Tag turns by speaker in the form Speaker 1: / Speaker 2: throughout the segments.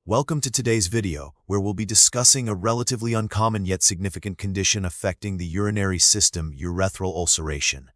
Speaker 1: Welcome to today's video, where we'll be discussing a relatively uncommon yet significant condition affecting the urinary system, urethral ulceration.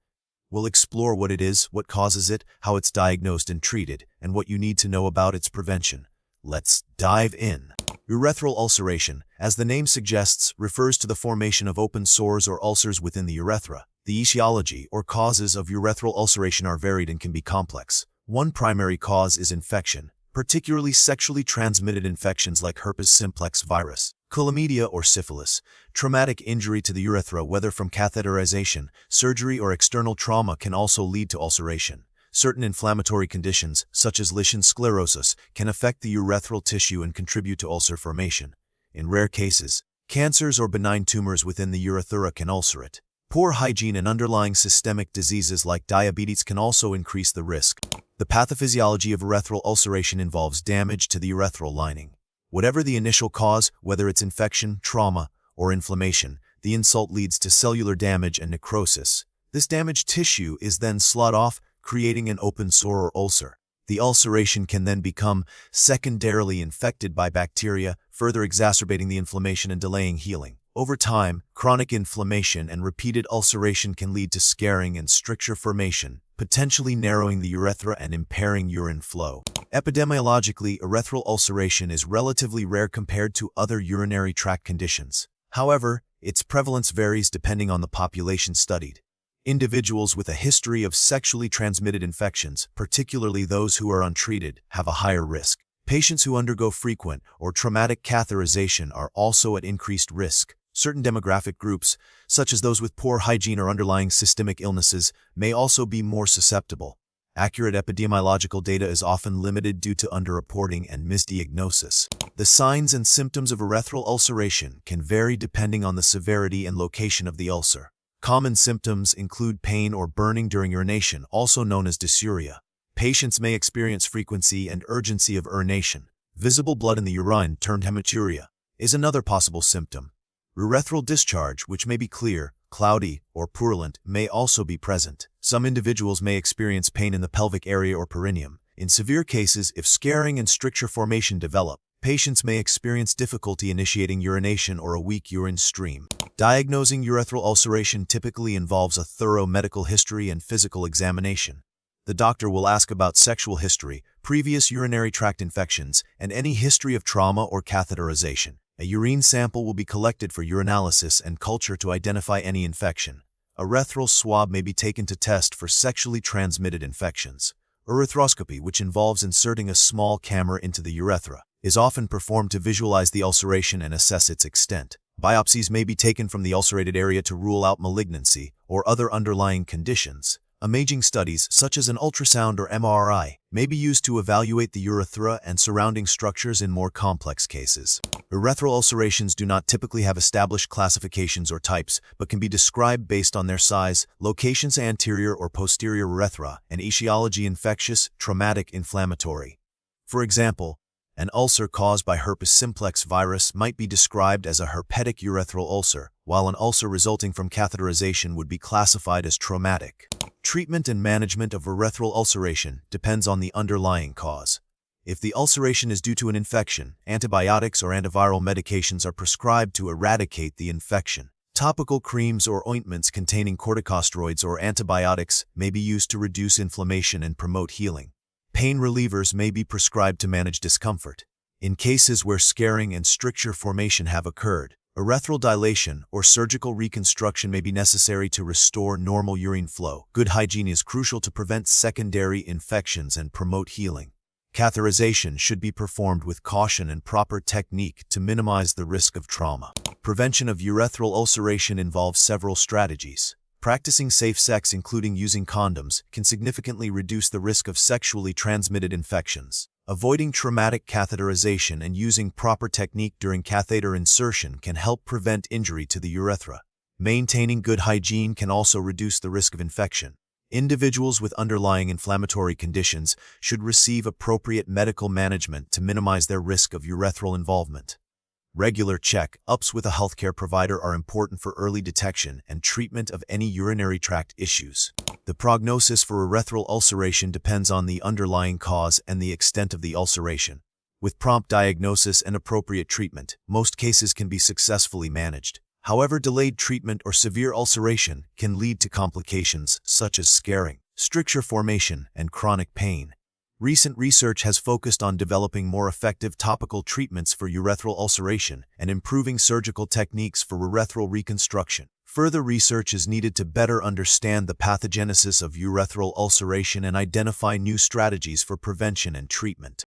Speaker 1: We'll explore what it is, what causes it, how it's diagnosed and treated, and what you need to know about its prevention. Let's dive in. Urethral ulceration, as the name suggests, refers to the formation of open sores or ulcers within the urethra. The etiology or causes of urethral ulceration are varied and can be complex. One primary cause is infection, particularly sexually transmitted infections like herpes simplex virus, chlamydia or syphilis. Traumatic injury to the urethra, whether from catheterization, surgery, or external trauma, can also lead to ulceration. Certain inflammatory conditions, such as lichen sclerosus, can affect the urethral tissue and contribute to ulcer formation. In rare cases, cancers or benign tumors within the urethra can ulcer it. Poor hygiene and underlying systemic diseases like diabetes can also increase the risk. The pathophysiology of urethral ulceration involves damage to the urethral lining. Whatever the initial cause, whether it's infection, trauma, or inflammation, the insult leads to cellular damage and necrosis. This damaged tissue is then sloughed off, creating an open sore or ulcer. The ulceration can then become secondarily infected by bacteria, further exacerbating the inflammation and delaying healing. Over time, chronic inflammation and repeated ulceration can lead to scarring and stricture formation, potentially narrowing the urethra and impairing urine flow. Epidemiologically, urethral ulceration is relatively rare compared to other urinary tract conditions. However, its prevalence varies depending on the population studied. Individuals with a history of sexually transmitted infections, particularly those who are untreated, have a higher risk. Patients who undergo frequent or traumatic catheterization are also at increased risk. Certain demographic groups, such as those with poor hygiene or underlying systemic illnesses, may also be more susceptible. Accurate epidemiological data is often limited due to underreporting and misdiagnosis. The signs and symptoms of urethral ulceration can vary depending on the severity and location of the ulcer. Common symptoms include pain or burning during urination, also known as dysuria. Patients may experience frequency and urgency of urination. Visible blood in the urine, termed hematuria, is another possible symptom. Urethral discharge, which may be clear, cloudy, or purulent, may also be present. Some individuals may experience pain in the pelvic area or perineum. In severe cases, if scarring and stricture formation develop, patients may experience difficulty initiating urination or a weak urine stream. Diagnosing urethral ulceration typically involves a thorough medical history and physical examination. The doctor will ask about sexual history, previous urinary tract infections, and any history of trauma or catheterization. A urine sample will be collected for urinalysis and culture to identify any infection. A urethral swab may be taken to test for sexually transmitted infections. Urethroscopy, which involves inserting a small camera into the urethra, is often performed to visualize the ulceration and assess its extent. Biopsies may be taken from the ulcerated area to rule out malignancy or other underlying conditions. Imaging studies, such as an ultrasound or MRI, may be used to evaluate the urethra and surrounding structures in more complex cases. Urethral ulcerations do not typically have established classifications or types, but can be described based on their size, locations anterior or posterior urethra, and etiology infectious, traumatic, inflammatory. For example, an ulcer caused by herpes simplex virus might be described as a herpetic urethral ulcer, while an ulcer resulting from catheterization would be classified as traumatic. Treatment and management of urethral ulceration depends on the underlying cause. If the ulceration is due to an infection, antibiotics or antiviral medications are prescribed to eradicate the infection. Topical creams or ointments containing corticosteroids or antibiotics may be used to reduce inflammation and promote healing. Pain relievers may be prescribed to manage discomfort. In cases where scarring and stricture formation have occurred, urethral dilation or surgical reconstruction may be necessary to restore normal urine flow. Good hygiene is crucial to prevent secondary infections and promote healing. Catheterization should be performed with caution and proper technique to minimize the risk of trauma. Prevention of urethral ulceration involves several strategies. Practicing safe sex, including using condoms, can significantly reduce the risk of sexually transmitted infections. Avoiding traumatic catheterization and using proper technique during catheter insertion can help prevent injury to the urethra. Maintaining good hygiene can also reduce the risk of infection. Individuals with underlying inflammatory conditions should receive appropriate medical management to minimize their risk of urethral involvement. Regular check-ups with a healthcare provider are important for early detection and treatment of any urinary tract issues. The prognosis for urethral ulceration depends on the underlying cause and the extent of the ulceration. With prompt diagnosis and appropriate treatment, most cases can be successfully managed. However, delayed treatment or severe ulceration can lead to complications such as scarring, stricture formation, and chronic pain. Recent research has focused on developing more effective topical treatments for urethral ulceration and improving surgical techniques for urethral reconstruction. Further research is needed to better understand the pathogenesis of urethral ulceration and identify new strategies for prevention and treatment.